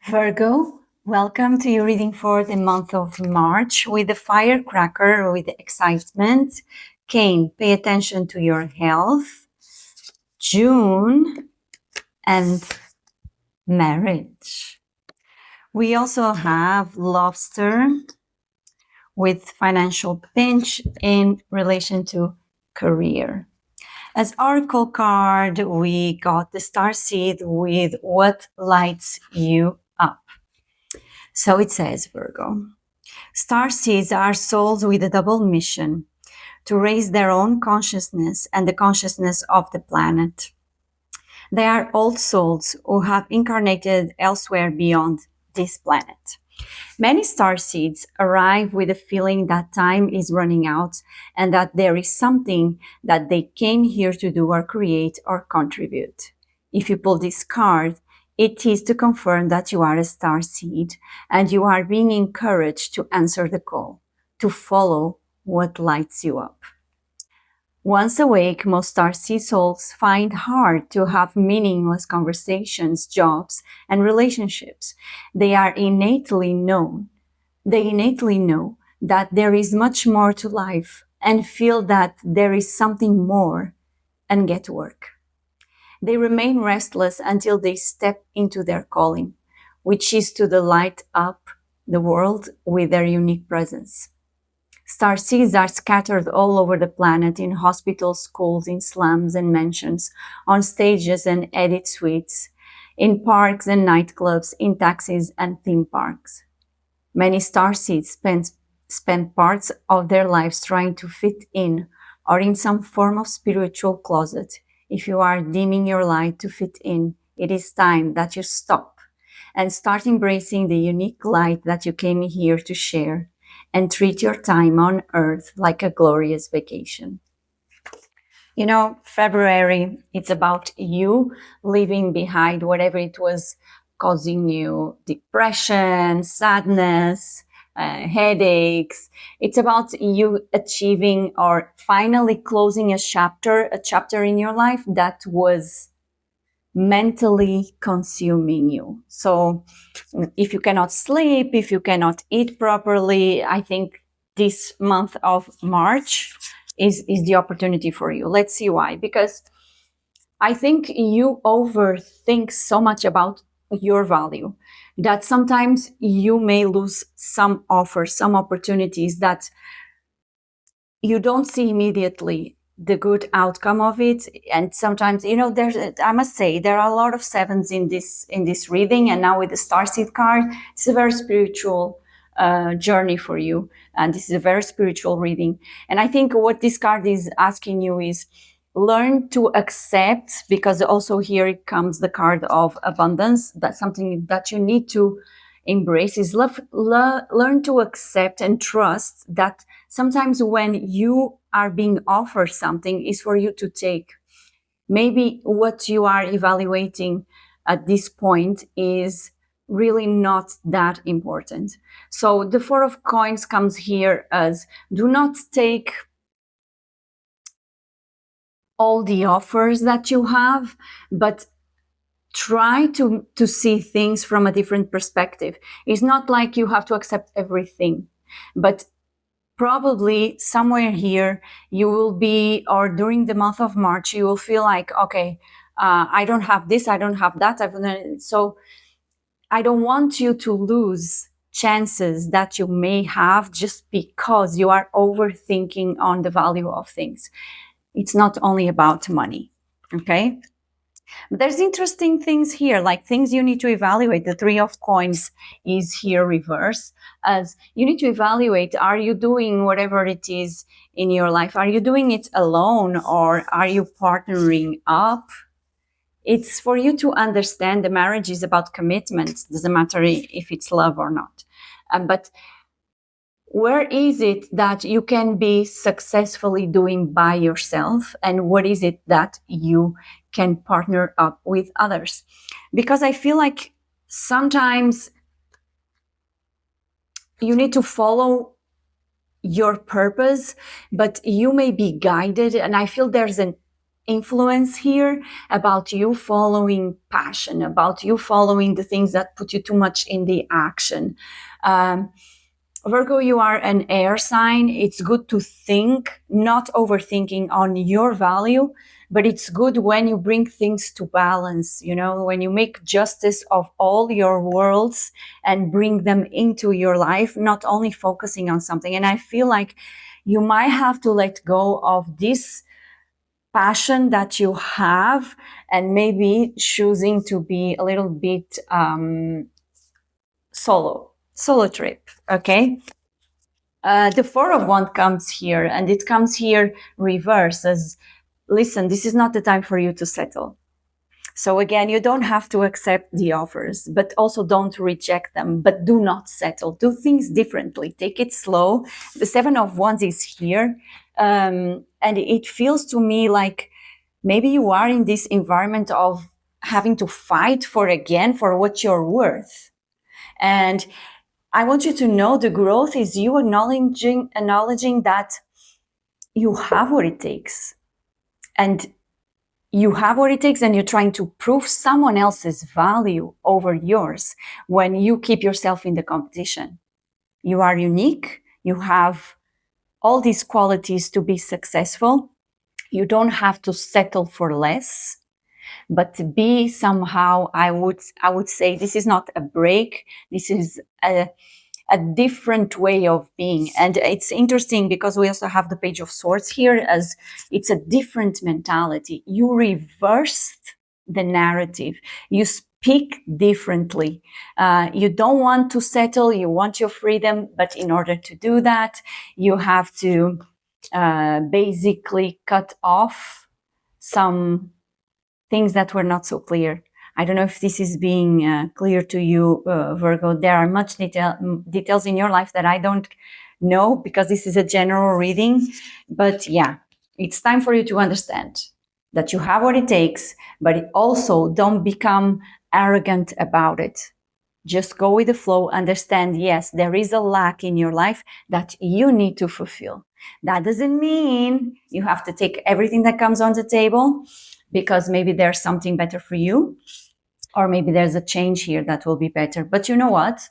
Virgo, welcome to your reading for the month of March with the firecracker, with the excitement. Cain, pay attention to your health. June and marriage. We also have lobster with financial pinch in relation to career. As oracle card, we got the star seed with what lights you up. So it says, Virgo, star seeds are souls with a double mission to raise their own consciousness and the consciousness of the planet. They are old souls who have incarnated elsewhere beyond this planet. Many star seeds arrive with a feeling that time is running out and that there is something that they came here to do or create or contribute. If you pull this card, it is to confirm that you are a star seed and you are being encouraged to answer the call, to follow what lights you up. Once awake, most starseed souls find hard to have meaningless conversations, jobs, and relationships. They innately know that there is much more to life and feel that there is something more and get to work. They remain restless until they step into their calling, which is to light up the world with their unique presence. Starseeds are scattered all over the planet in hospitals, schools, in slums and mansions, on stages and edit suites, in parks and nightclubs, in taxis and theme parks. Many starseeds spend parts of their lives trying to fit in or in some form of spiritual closet. If you are dimming your light to fit in, it is time that you stop and start embracing the unique light that you came here to share, and treat your time on earth like a glorious vacation. You know, February, it's about you leaving behind whatever it was causing you depression, sadness, headaches. It's about you achieving or finally closing a chapter in your life that was mentally consuming you. So if you cannot sleep, if you cannot eat properly, I think this month of March is the opportunity for you. Let's see why. Because I think you overthink so much about your value that sometimes you may lose some offers, some opportunities that you don't see immediately the good outcome of it. And sometimes, you know, I must say, there are a lot of sevens in this reading, and now with the starseed card, it's a very spiritual journey for you, and this is a very spiritual reading. And I think what this card is asking you is learn to accept, because also here it comes the card of abundance. That's something that you need to embrace, is learn to accept and trust that sometimes when you are being offered something is for you to take. Maybe what you are evaluating at this point is really not that important. So the Four of Coins comes here as, do not take all the offers that you have, but try to see things from a different perspective. It's not like you have to accept everything, but probably somewhere here you will be, or during the month of March, you will feel like, okay, I don't have this, I don't have that. So I don't want you to lose chances that you may have just because you are overthinking on the value of things. It's not only about money, okay? But there's interesting things here, like things you need to evaluate. The Three of Coins is here reverse, as you need to evaluate, are you doing whatever it is in your life? Are you doing it alone, or are you partnering up? It's for you to understand the marriage is about commitment. Doesn't matter if it's love or not. But where is it that you can be successfully doing by yourself, and what is it that you can partner up with others? Because I feel like sometimes you need to follow your purpose, but you may be guided, and I feel there's an influence here, about you following passion, about you following the things that put you too much in the action. Virgo, you are an air sign. It's good to think, not overthinking on your value, but it's good when you bring things to balance, you know, when you make justice of all your worlds and bring them into your life, not only focusing on something. And I feel like you might have to let go of this passion that you have and maybe choosing to be a little bit solo trip. Okay. The Four of Wands comes here, and it comes here reverse as, listen, this is not the time for you to settle. So again, you don't have to accept the offers, but also don't reject them, but do not settle. Do things differently. Take it slow. The Seven of Wands is here. And it feels to me like maybe you are in this environment of having to fight for what you're worth. And I want you to know the growth is you acknowledging that you have what it takes. And you have what it takes, and you're trying to prove someone else's value over yours when you keep yourself in the competition. You are unique. You have all these qualities to be successful. You don't have to settle for less, but to be somehow, I would say this is not a break. This is a different way of being. And it's interesting because we also have the Page of Swords here, as it's a different mentality. You reversed the narrative. You speak differently. You don't want to settle. You want your freedom. But in order to do that, you have to basically cut off some things that were not so clear. I don't know if this is being clear to you, Virgo. There are much details in your life that I don't know because this is a general reading. But yeah, it's time for you to understand that you have what it takes, but also don't become arrogant about it. Just go with the flow. Understand, yes, there is a lack in your life that you need to fulfill. That doesn't mean you have to take everything that comes on the table, because maybe there's something better for you, or maybe there's a change here that will be better. But you know what?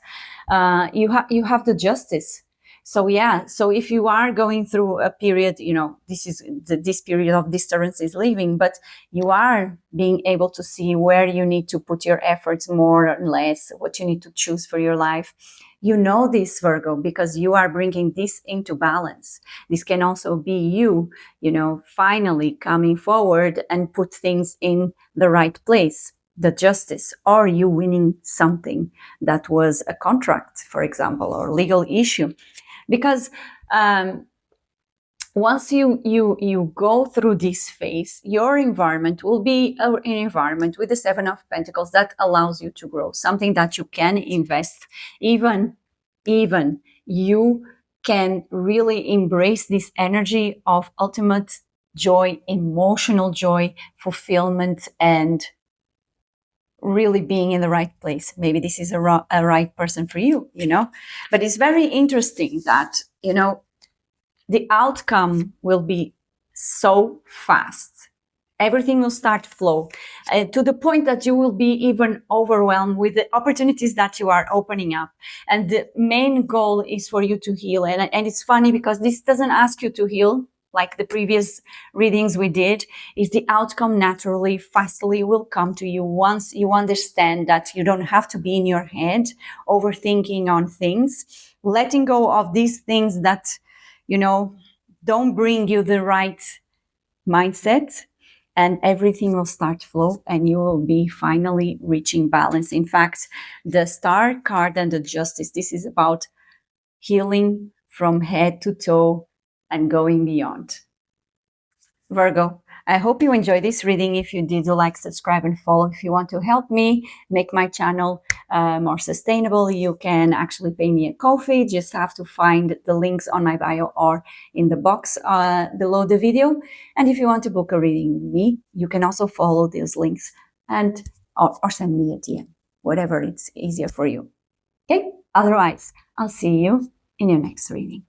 You have the justice. So yeah, so if you are going through a period, you know, this period of disturbance is leaving, but you are being able to see where you need to put your efforts more or less, what you need to choose for your life. You know this, Virgo, because you are bringing this into balance. This can also be you know, finally coming forward and put things in the right place, the justice, or you winning something that was a contract, for example, or legal issue. Because once you go through this phase, your environment will be an environment with the Seven of Pentacles that allows you to grow, something that you can invest. Even you can really embrace this energy of ultimate joy, emotional joy, fulfillment, and really being in the right place. Maybe this is a right person for you, you know. But it's very interesting that, you know, the outcome will be so fast. Everything will start flow to the point that you will be even overwhelmed with the opportunities that you are opening up. And the main goal is for you to heal. And it's funny because this doesn't ask you to heal like the previous readings we did. Is the outcome naturally, fastly will come to you once you understand that you don't have to be in your head overthinking on things, letting go of these things that, you know, don't bring you the right mindset, and everything will start flow and you will be finally reaching balance. In fact, the Star card and the Justice, this is about healing from head to toe and going beyond. Virgo, I hope you enjoyed this reading. If you did, like, subscribe, and follow. If you want to help me make my channel more sustainable, you can actually pay me a coffee. Just have to find the links on my bio or in the box below the video. And if you want to book a reading with me, you can also follow those links and or send me a DM, whatever it's easier for you. Okay? Otherwise, I'll see you in your next reading.